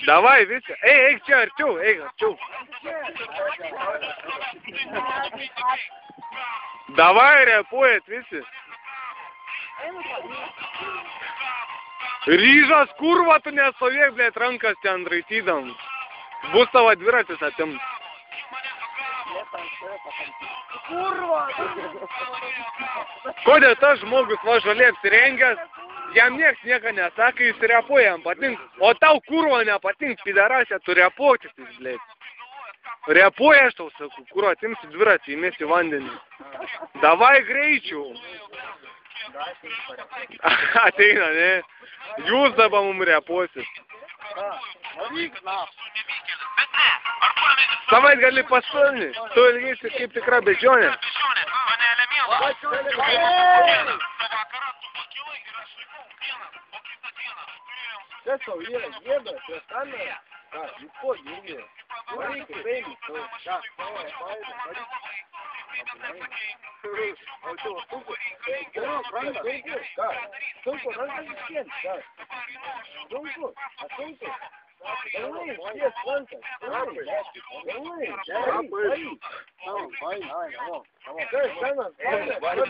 Давай, Витя. Эй, че, Артем, Артем. Давай, ряпует, Витя. Рижа, скурва, tu nestovėk, blėt, rankas ten raitydam. Bus tavo dviratis atim. Kodėl tas žmogus va žaliai apsirengęs, jam nieks nieko nesako, jis repuoja, jam patink. O tau kurva nepatink, pidarasė, tu repuokis, blėt. Repuoja, aš tau sakau, kurva, atimsi dviratį, įmesi vandenį. Davai greičiau. Ateina, ne? Jūs dabar mum repuosit. Savait gali paskolni, tu ilgėsi kaip tikra bežionė. Kas tau yra jėda, prie kamerą? Ką, jūs ko jėdė? Varyk, baby, tu, ką, varyk. O tu, sunku, ranką, ką? Sunku, ranką visiems, ką? Sunku, sunku. Давай, все, Франко, давай, давай, давай.